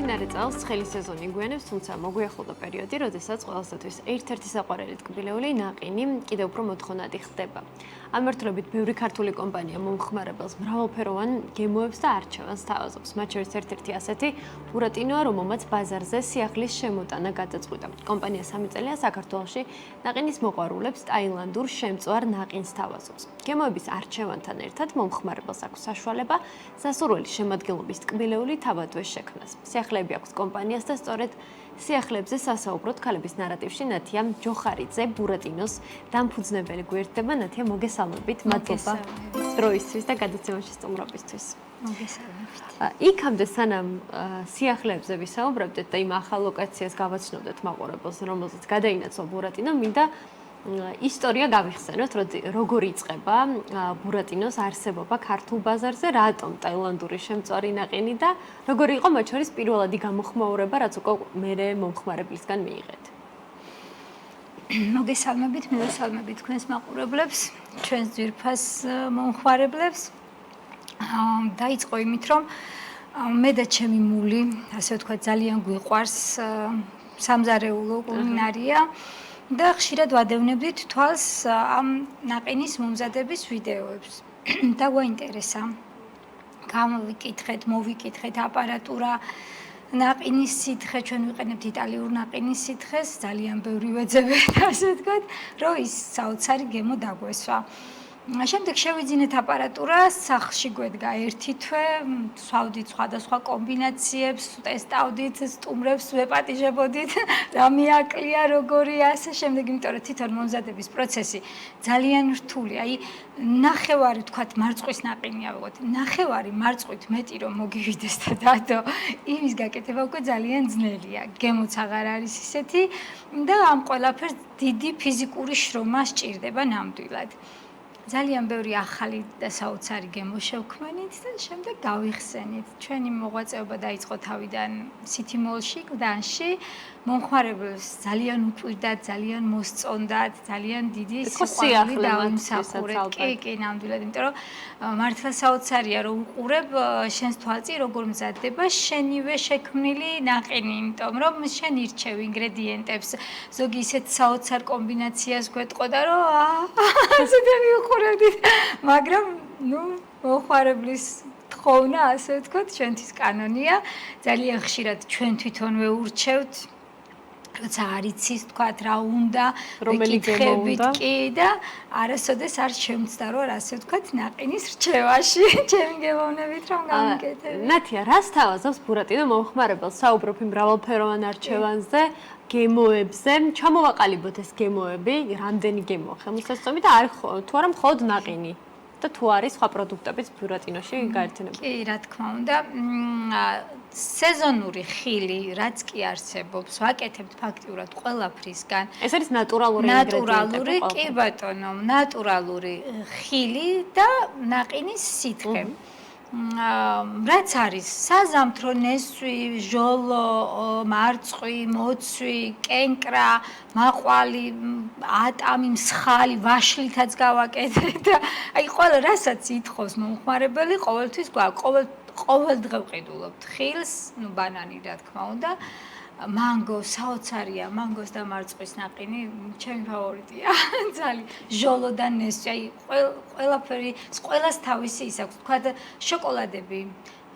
მიმდინარე წელს ცხელი სეზონი გვიანებს, თუმცა მოგვიახლოვდა პერიოდი, როდესაც ყველასათვის ერთ-ერთი საყვარელი ტკბილეული ნაყინი კიდევ უფრო მოთხოვნადი ხდება. ამ მიმართულებით ბევრი ქართული კომპანია მომხმარებელს მრავალფეროვან გემოებს და არჩევანს თავაზობს. მათ შორის ერთ-ერთი ასეთი ბურატინოა, რომელმაც ბაზარზე სიახლის შემოტანა გადაწყვიტა. კომპანია 3 წელია საქართველოში ნაყინის მოყვარულებს ტაილანდურ შემწვარ ნაყინს თავაზობს. გემოების არჩევანთან ერთად მომხმარებელს აქვს საშუალება სასურველი შემადგენლობის ტკბილეული თავადვე შექმნას. სიახლეები აქვს კომპანიას და სწორედ სიახლეებზე სასაუბროდ ქალების ნარატივში ნათია ჯოხარიძე ბურატინოს დამფუძნებელი გვერდება. ნათია, მოგესალმებით, მადლობა დროისთვის და გადაცემაში სტუმრობისთვის. მოგესალმებით. იქამდე სანამ სიახლეებზე ვისაუბრებდეთ და იმ ახალ ლოკაციას გავაცნობდეთ მაყურებელს, რომელზეც გადაინაცვლა ბურატინო, მინდა ისტორია გავიხსენოთ, როგორ იწყება ბურატინოს არსებობა ქართულ ბაზარზე, რატომ ტაილანდური შემწვარი ნაყინი და როგორი იყო მათ შორის პირველადი გამოხმაურება, რაც უკვე მერე მომხმარებლისგან მიიღეთ. მოგესალმებით თქვენს მაყურებლებს, ჩვენს ძვირფას მომხმარებლებს. დაიწყო იმით, რომ მე და ჩემი მული, ასე ვთქვათ, ძალიან გვიყვარს სამზარეულო კულინარია. და ხშირად ვადევნებდით თვალს ამ ნაყინის მომზადების ვიდეოებს. და გვაინტერესა. მოვიკითხეთ აპარატურა, ნაყინის სითხე, ჩვენ ვიყენებთ იტალიურ ნაყინის სითხეს, ძალიან ბევრი ვეძებეთ, ასე ვთქვათ, რომ ის საოცარი გემო დაგვესვა. შემდეგ შევიძინეთ აპარატურა, სახლში გვედგა ერთი თვე, ვსვავდით სხვადასხვა კომბინაციებს, ტესტავდით, სტუმრებს ვეპატიჟებოდით, რა მიაკლია, როგორია, ასე შემდეგ, იმიტომ რომ თვითონ მომზადების პროცესი ძალიან რთული. აი, ნახევარი ვთქვათ, მარწყვის ნაყინია ვიღოთ. ნახევარი მარწყვით მეტი რომ მოგივიდეს და დადო, იმის გაკეთება უკვე ძალიან ძნელია. გემოც აღარ არის ისეთი და ამ ყველაფერს დიდი ფიზიკური შრომა სჭირდება ნამდვილად. ძალიან ბევრი ახალი და საოცარი გემო შევქმნით და შემდეგ გავიხსენით. ჩვენი მოღვაწეობა დაიწყო თავიდან City Mall-ში, გდანში. მომხმარებელს ძალიან უყვირდათ, ძალიან მოსწონდათ, ძალიან დიდი სიყვარული დაუმსახურეთ. კი, ნამდვილად, იმიტომ რომ მართლა საოცარია რომ უყურებ შენს თვალწინ როგორ მზადდება შენივე შექმნილი ნაყინი, იმიტომ რომ შენ ირჩევ ინგრედიენტებს, ზოგი ისეთ საოცარ კომბინაციას გვეტყოდა, რომ ასეთი მივუყურებდით, მაგრამ მომხმარებლის თხოვნა, ასე ვთქვათ, ჩვენთვის კანონია. ძალიან ხშირად ჩვენ თვითონვე ურჩევთ, როცა არ იცის, თქვათ, რა უნდა, რომელი გემო უნდა. კი და არასოდეს არ შემცდა, რომ ასე ვთქვათ, ნაყინის რჩევაში, ჩემი გემოვნებით რომ გამიკეთებ. ნათია, რას თავაზობს ბურატინო მომხმარებელს? საუბრობ იმ მრავალფეროვან არჩევანზე, გემოებზე. ჩამოვაყალიბოთ ეს გემოები, რამდენი გემოა ხელმისაწვდომი და თუ არა მხოლოდ ნაყინი. და თუ არის სხვა პროდუქტებიც ბურატინოში გაერთიანებული. კი, რა თქმა უნდა. სეზონური ხილი, რაც კი არსებობს, ვაკეთებთ ფაქტიურად ყველაფრისგან. ეს არის ნატურალური ინგრედიენტები. კი ბატონო, ნატურალური ხილი და ნაყინის სითხე. რაც არის საზამთრო ნესვი, ჟოლო, მარწყვი, მოცვი, კენკრა, მაყვალი, ატამი, მსხალი, ვაშლითაც გავაკეთეთ და აი ყველა რასაც ითხოვს მომხმარებელი, ყოველთვის გვაქვს, ყოველ დღე ვყიდულობთ ხილს, ბანანი რა თქმა უნდა. მანგო საოცარია, მანგოს და მარწყვის ნაყინი ჩემი ფავორიტია. ძალიან ჟოლო და ნესვი, აი ყველაფერი, ყველას თავისი ის აქვს, თქვა შოკოლადები.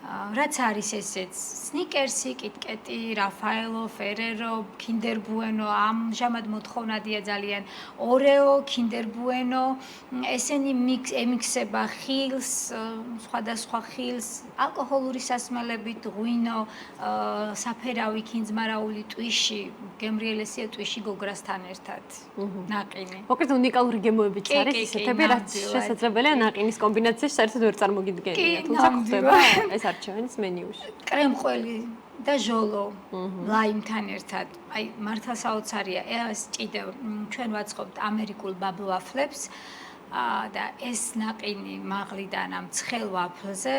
რაც არის ესეც სნიკერსი, კიტკეტი, რაფაელო, ფერერო, კინდერ ბუენო, ამჟამად მოთხოვნადია ძალიან ორეო, კინდერ ბუენო, ესენი ემიქსება ხილს, სხვადასხვა ხილს, ალკოჰოლური სასმელებით, ღვინო, საფერავი, კინძმარაული ტვიში, გემრიელესია ტვიში გოგრასთან ერთად. ნაყინი. მოკლედ უნიკალური გემოებიც არის ისეთები, რაც შესაძლებელია ნაყინის კომბინაციაში საერთოდ ვერ წარმოგიდგენია, თუმცა ხდება ეს არჩევანის მენიუში. კრემყველი და ჟოლო ლაიმთან ერთად. აი, მართლა საოცარია. ეს კიდევ ჩვენ ვაწყობთ ამერიკულ ბაბლ ვაფლებს და ეს ნაყინი მაღლიდან ამ ცხელ ვაფლზე.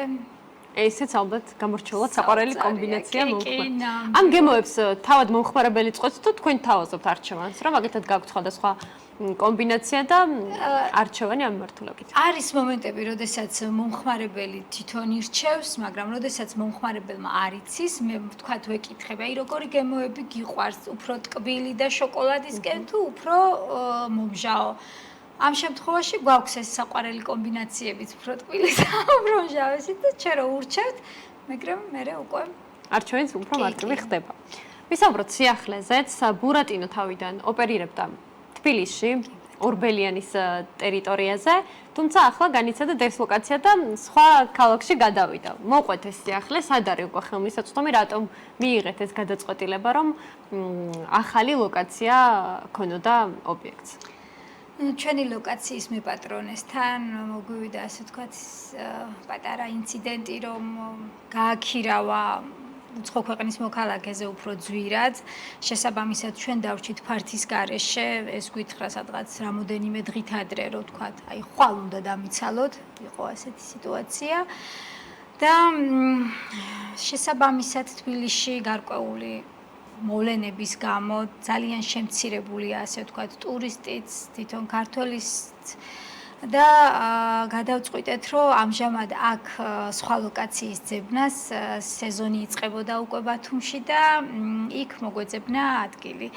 ესეც ალბათ გამორჩეულად საყვარელი კომბინაცია მომხმარებელს. ამ გემოებს თავად მომხმარებელი წყვეტს თუ თქვენ თავაზობთ არჩევანს, რომ მაგათად გაქვთ სხვადასხვა კომბინაცია და არჩევანი ამ მიმართულებით. არის მომენტები, როდესაც მომხმარებელი თვითონ ირჩევს, მაგრამ როდესაც მომხმარებელმა არ იცის, მე ვთქვათ ვეკითხებ, აი როგორი გემოები გიყვარს, უფრო ტკბილი და შოკოლადისკენ თუ უფრო მომჟაო. ამ შემთხვევაში გვაქვს ეს საყვარელი კომბინაციებიც, უფრო ტკბილი და უფრო მომჟავესი და ჩვენ რო ურჩევთ, მაგრამ მე უკვე არჩევანიც უფრო მარტივი ხდება. ვისაუბროთ სიახლეზეც, ბურატინო თავიდან ოპერირებდა თბილისში, ორბელიანის ტერიტორიაზე, თუმცა ახლა განიცადა დისლოკაცია და სხვა ქალაქში გადავიდა. მოყვეთ ეს სიახლე, სად არის უკვე ხელმისაწვდომი, რატომ მიიღეთ ეს გადაწყვეტილება, რომ ახალი ლოკაცია ქონოდა ობიექტს? ჩვენი ლოკაციის მეპატრონესთან მოგვივიდა, ასე ვთქვათ, პატარა ინციდენტი, რომ გააქირავა უცხო ქვეყნის მოქალაქეზე უფრო ძვირად. შესაბამისად, ჩვენ დავრჩით ფართის გარეშე, ეს გითხრა სადღაც რამოდენიმე დღით ადრე, რომ ვთქვათ, აი ხვალ უნდა დამიცალოთ, იყო ასეთი სიტუაცია. და შესაბამისად, თბილისში გარკვეული მოვლენების გამო ძალიან შემცირებულია, ასე ვთქვათ, ტურისტიც, თვითონ ქართველიც და გადავწყვიტეთ, რომ ამჟამად აქ სხვა ლოკაციის ძებნას სეზონი იწყებოდა უკვე ბათუმში და იქ მოგვეძებნა ადგილი.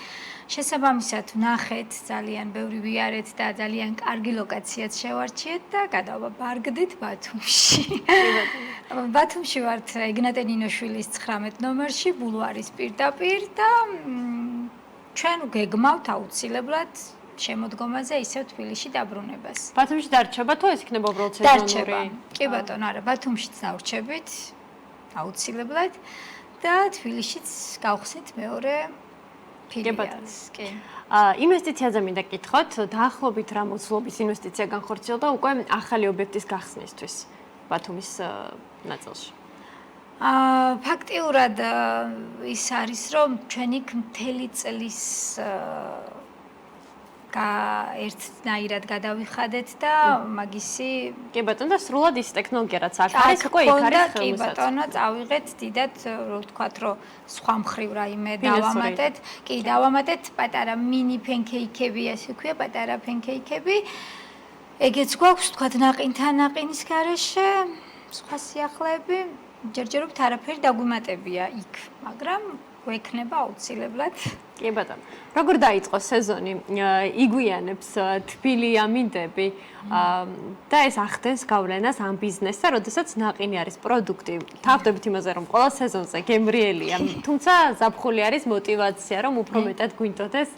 შესაბამისად, ვნახეთ, ძალიან ბევრი ვიარეთ და ძალიან კარგი ლოკაციაც შევარჩიეთ და გადავაბარგდით ბათუმში. ბათუმში ვართ ეგნატე ნინოშვილის 19 ნომერში, ბულვარის პირდაპირ და ჩვენ გეგმავთ აუცილებლად შემოდგომაზე ისევ თბილისში დაბრუნებას. ბათუმში დარჩება თუ ეს იქნება უბრალოდ სეზონური? კი ბატონო, არა, ბათუმშიც დავრჩებით აუცილებლად და თბილისშიც გავხსნით მეორე ფილიალს. კი. ინვესტიციაზე მინდა გკითხოთ, დაახლოებით რა მოცულობის ინვესტიცია განხორციელდა უკვე ახალი ობიექტის გახსნისთვის ბათუმის ნაწილში? ფაქტიურად ის არის, რომ ჩვენ იქ მთელი წლის ერთნაირად გადავიხადეთ და მაგისი კი ბატონო და სრულად ის ტექნოლოგია რაც აქ არის უკვე იქ არის ხელმისაწვდომი. კი ბატონო, წავიღეთ დიდად, რო ვთქვათ, რომ სხვა მხრივ რაიმე დავამატეთ. კი, დავამატეთ პატარა მინი ფენკეიქები, ასე ვქვია, პატარა ფენკეიქები. ეგეც გვაქვს, ვთქვათ, ნაყინთან ნაყინის გარეშე, სხვა სიახლეები, ჯერჯერობით არაფერი დაგვიმატებია იქ, მაგრამ გვექნება აუცილებლად. კი ბატონო. როგორ დაიწყო სეზონი? იგვიანებს თბილი ამინდები და ეს ახდენს გავლენას ამ ბიზნესზე, როდესაც ნაყინი არის პროდუქტი. თავდებით იმაზე, რომ ყველა სეზონზე გემრიელია, თუმცა ზაფხული არის мотиваცია, რომ უფრო მეტად გვინდოდეს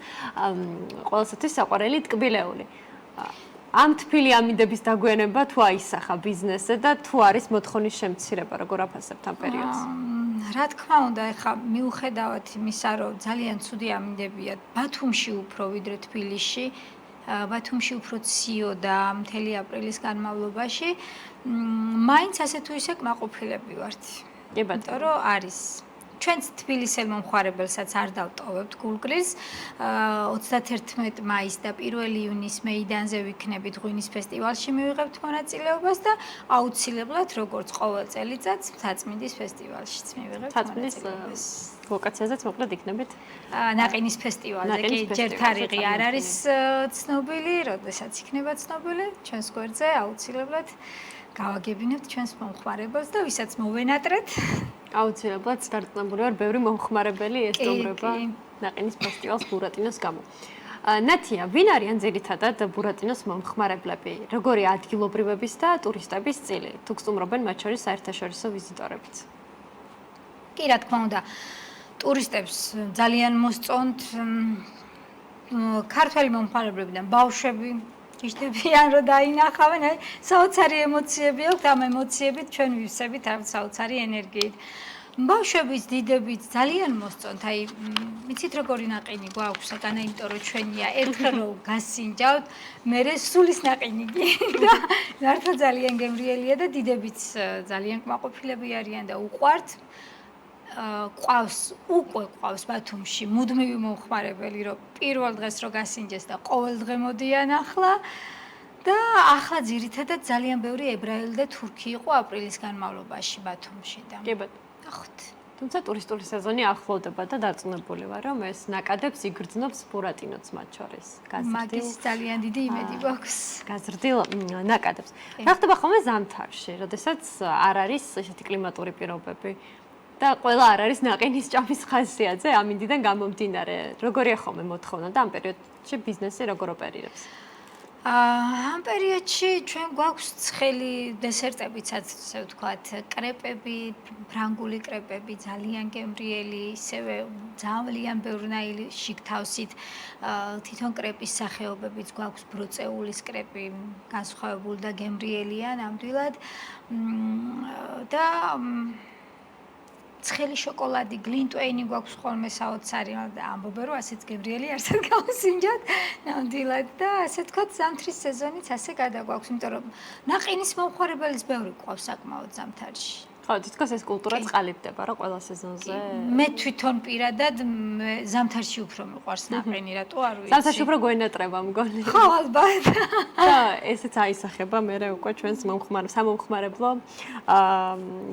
ყველასათვის საყვარელი ტკბილეული. ამ თბილი ამინდების დაგვიანება თუ აისახა ბიზნესზე და თუ არის მოთხოვნის შემცირება, როგორ აფასებთ ამ პერიოდს? რა თქმა უნდა, ეხლა მიუხედავად იმისა, რომ ძალიან ცუდი ამინდებია ბათუმში უფრო ვიდრე თბილისში, ბათუმში უფრო ციოდა მთელი აპრილის განმავლობაში, მაინც ასე თუ ისე კმაყოფილები ვართ. კი ბატონო. იმიტომ რომ არის ჩვენც თბილისელ მომხმარებელსაც არ დავტოვებთ გულგრილს. 31 მაისს და 1 იუნის მეიდანზე ვიქნებით ღვინის ფესტივალში მივიღებთ მონაწილეობას და აუცილებლად როგორც ყოველ წელიწადს მთაწმინდის ფესტივალშიც მივიღებთ მონაწილეობას. ლოკაციაზეც მოკლედ იქნებით? ნაყინის ფესტივალზე კი ჯერ თარიღი არ არის ცნობილი, როდესაც იქნება ცნობილი, ჩვენს გვერდზე აუცილებლად გავაგებინებთ ჩვენს მომხმარებელს და ვისაც მოვენატრეთ. აუცილებლად დარწმუნებული ვარ, ბევრი მომხმარებელი ესტუმრება ნაყინის ფესტივალს ბურატინოს გამო. ნათია, ვინ არიან ძირითადად ბურატინოს მომხმარებლები? როგორი ადგილობრივების და ტურისტების წილი? თუ გსტუმრობენ მათ შორის საერთაშორისო ვიზიტორებიც? კი, რა თქმა უნდა, ტურისტებს ძალიან მოსწონთ ქართველი მომხმარებლებიდან ბავშვები იშდებიან რომ დაინახავენ, აი საოცარი ემოციები აქვს, ამ ემოციებით ჩვენ ვივსებით ამ საოცარი ენერგიით. ბავშვების, დიდების ძალიან მოსწონთ, აი მიცით როგორი ნაყინი გვაქვს საგანა, იმიტომ რომ ჩვენია ერთხელ რომ გასინჯავთ, მერე სულის ნაყინი და მართლა ძალიან გემრიელია და დიდებიც ძალიან კმაყოფილები არიან და უყვართ. უკვე ყავს ბათუმში მუდმივი მომხმარებელი, რომ პირველ დღეს რო გასინჯეს და ყოველ დღე მოდიან ახლა და ახლა ძირითადად ძალიან ბევრი ებრაელი და თურქი იყო აპრილის განმავლობაში ბათუმში და კი ბატონო. ნახოთ. თუმცა ტურისტული სეზონი ახლოვდება და დარწმუნებული ვარ, რომ ეს ნაკადებს იგრძნობს ბურატინოც მათ შორის. მაგის ძალიან დიდი იმედი გვაქვს. გაზრდილ ნაკადებს. რა ხდება ხოლმე ზამთარში, როდესაც არ არის ესეთი კლიმატური პირობები და ყველა არ არის ნაყინის ჭამის ხასიათზე, ამინდიდან გამომდინარე. როგორია ხოლმე მოთხოვნა და ამ პერიოდში ბიზნესი როგორ ოპერირებს? ამ პერიოდში ჩვენ გვაქვს ცხელი დესერტებიცაც, ასე ვთქვათ, კრეპები, ფრანგული კრეპები, ძალიან გემრიელი, ისევე ძალიან ბევრნაირი შიგთავსით თვითონ კრეპის სახეობებიც გვაქვს, ბროწეულის კრეპი, განსხვავებული და გემრიელია ნამდვილად. და ცხელი შოკოლადი, გლინტვეინი გვაქვს ხოლმე საოცარი, ამბობენ რომ ასეც გემრიელი არსად გავსინჯოთ, ნამდვილად და ასე ვთქვათ, ზამთრის სეზონიც ასე გადაგვაქვს, იმიტომ რომ ნაყინის მომხმარებელიც ბევრი გვყავს საკმაოდ ზამთარში. ხო, თითქოს ეს კულტურა წყალიბდება რა ყველა სეზონზე. მე თვითონ პირადად ზამთარში უფრო მიყვარს ნაყინი, რატო არ ვიცი. ზამთარში უფრო გვენატრება მგონი. ხო, ალბათ. და ესეც აისახება მე უკვე ჩვენს სამომხმარებლო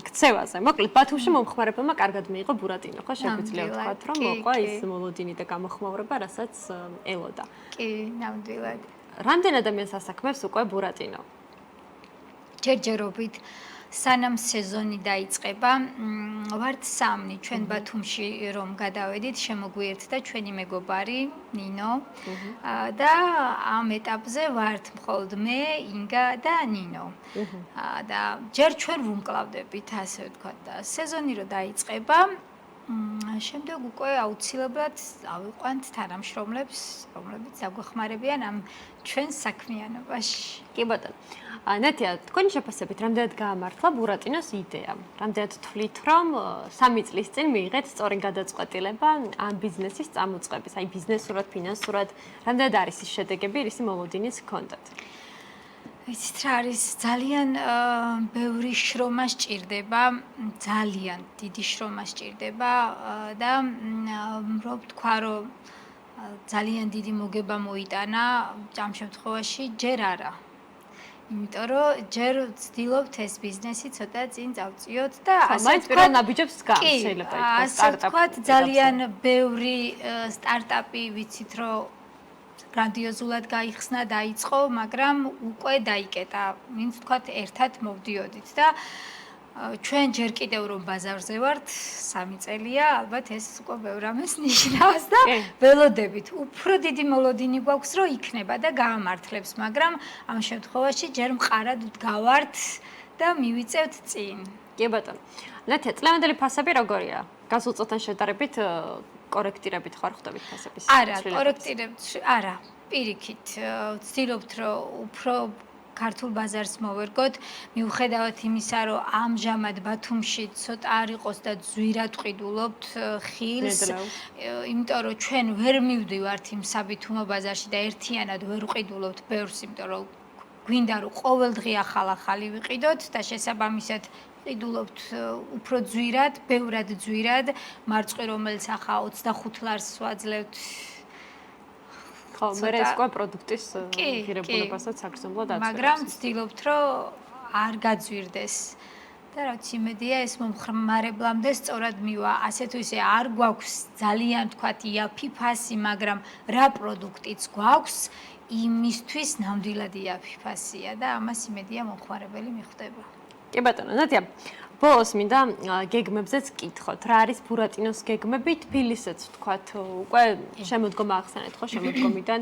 ქცევაზე. მოკლედ, ბათუმში მომხმარებელმა კარგად მიიღო ბურატინო, ხო, შეგვიძლია ვთქვათ, რომ მოყვა ის მოლოდინი და გამოხმაურება, რასაც ელოდა. კი, ნამდვილად. რამდენ ადამიანს ასაქმებს უკვე ბურატინო? ჯერჯერობით სანამ სეზონი დაიწყება, ვართ სამნი ჩვენ ბათუმში რომ გადავედით, შემოგვიერთდა ჩვენი მეგობარი ნინო და ამ ეტაპზე ვართ მხოლოდ მე, ინგა და ნინო. და ჯერ ჩვენ ვუმკლავდებით, ასე ვთქვათ, და სეზონი რო დაიწყება, შემდეგ უკვე აუცილებლად ავიყვანთ თანამშრომლებს, რომლებიც აგვეხმარებიან ამ ჩვენ საქმიანობაში. კი ბატონო. ნათია, თქვენი შეფასებით, რამდენად გაამართლა ბურატინოს იდეა? რამდენად თვლით, რომ 3 წლის წინ მიიღეთ სწორი გადაწყვეტილება ამ ბიზნესის წამოწყების, აი ბიზნესურად, ფინანსურად, რამდენად არის ის შედეგები, რისი მოლოდინიც გქონდათ? ვიცით რა არის, ძალიან ბევრი შრომა სჭირდება, ძალიან დიდი შრომა სჭირდება და რომ ვთქვა, რომ ძალიან დიდი მოგება მოიტანა ამ შემთხვევაში ჯერ არა. იმიტომ რომ ჯერ ვცდილობთ ეს ბიზნესი ცოტა წინ წავწიოთ და ასე ვთქვათ, ნაბიჯებს გავს შეიძლება ითქვას სტარტაპი. ვთქვათ, ძალიან ბევრი სტარტაპი ვიცით რომ გრანდიოზულად გაიხსნა, დაიწყო, მაგრამ უკვე დაიკეტა. ვინც ვთქვათ, ერთად მოვდიოდით და ჩვენ ჯერ კიდევ რომ ბაზარზე ვართ, 3 წელია, ალბათ ეს უკვე ბევრ რამეს ნიშნავს და ველოდებით. უფრო დიდი მოლოდინი გვაქვს, რომ იქნება და გაამართლებს, მაგრამ ამ შემთხვევაში ჯერ მყარად ვდგავართ და მივიწევთ წინ. კი ბატონო. ნათია, წლევანდელი ფასები როგორია? გასულ წელთან შედარებით კორექტირებით ხარ ხვდებით ფასების? არა, კორექტირებთ, არა. პირიქით, ვცდილობთ, რომ უფრო ქართულ ბაზარს მოვერგოთ, მიუხედავად იმისა, რომ ამჟამად ბათუმში ცოტა არ იყოს და ძვირად ვყიდულობთ ხილს, იმიტომ რომ ჩვენ ვერ მივდივართ იმ საბითუმო ბაზარში და ერთიანად ვერ ვყიდულობთ ბევრს, იმიტომ რომ გვინდა რომ ყოველდღე ახალ-ახალი ვიყიდოთ და შესაბამისად ვყიდულობთ უფრო ძვირად, ბევრად ძვირად, მარწყვი რომელიც ახლა 25 ლარს ვაძლევთ. ხო, მე ეს უკვე პროდუქტის ღირებულებასაც აგრძნობლად აწევს. მაგრამ ვცდილობთ, რომ არ გაძვირდეს. და რაც იმედია, ეს მომხმარებლამდე სწორად მივა. ასე თუ ისე არ გვაქვს ძალიან თქვათ იაფი ფასი, მაგრამ რა პროდუქტიც გვაქვს, იმისთვის ნამდვილად იაფი ფასია და ამას იმედია მომხმარებელი მიხვდება. კი ბატონო, ნათია, ბოლოს მინდა გეგმებზეც კითხოთ. რა არის ბურატინოს გეგმები? თბილისეც ვთქვათ, უკვე შემოდგომა ახსენეთ, ხო, შემოდგომიდან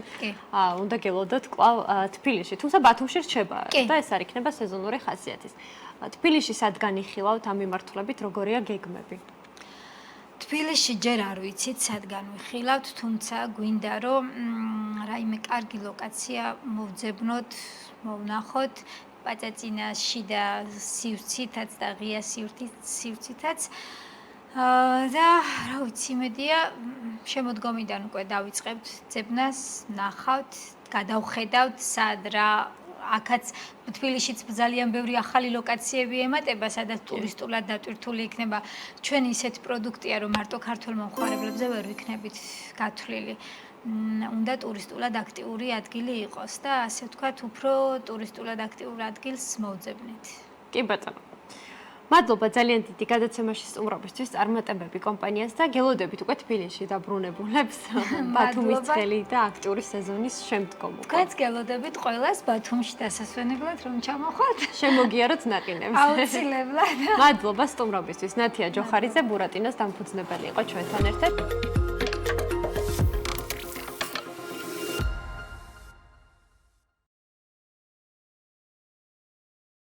უნდა გელოდოთ კვლავ თბილისში. თუმცა ბათუმში რჩება და ეს არ იქნება სეზონური ხასიათის. თბილისში სადგან იხილავთ ამ მიმართულებით, როგორია გეგმები? თბილისში ჯერ არ ვიცით, სადგან ვიხილავთ, თუმცა გვინდა რომ რაიმე კარგი ლოკაცია მოვძებნოთ, მოვნახოთ. პაწაწინაში და სივრცითაც და ღია სივრცითაც და რა ვიცი, იმედია შემოდგომიდან უკვე დავიწყებთ ძებნას, ნახავთ, გადავხედავთ სად რა აქაც თბილისშიც ძალიან ბევრი ახალი ლოკაციები ემატება, სადაც ტურისტულად დატვირთული იქნება. ჩვენ ისეთი პროდუქტია, რომ მარტო ქართულ მომხმარებლებზე ვერ ვიქნებით გათვლილი. უნდა ტურისტულად აქტიური ადგილი იყოს და ასე ვთქვათ, უფრო ტურისტულად აქტიურ ადგილს მოვძებნით. კი ბატონო. მადლობა ძალიან დიდი გადაცემაში სტუმრობისთვის, წარმატებები კომპანიას და გელოდებით უკვე თბილისში დაბრუნებულებს ბათუმის ცხელი და აქტიური სეზონის შემდგომ. თქვენც გელოდებით ყველას ბათუმში დასასვენებლად რომ ჩამოხვათ. შემოგიაროთ ნაყინებს. აუცილებლად. მადლობა სტუმრობისთვის. ნათია ჯოხარიძე, ბურატინოს დამფუძნებელი იყო ჩვენთან ერთად.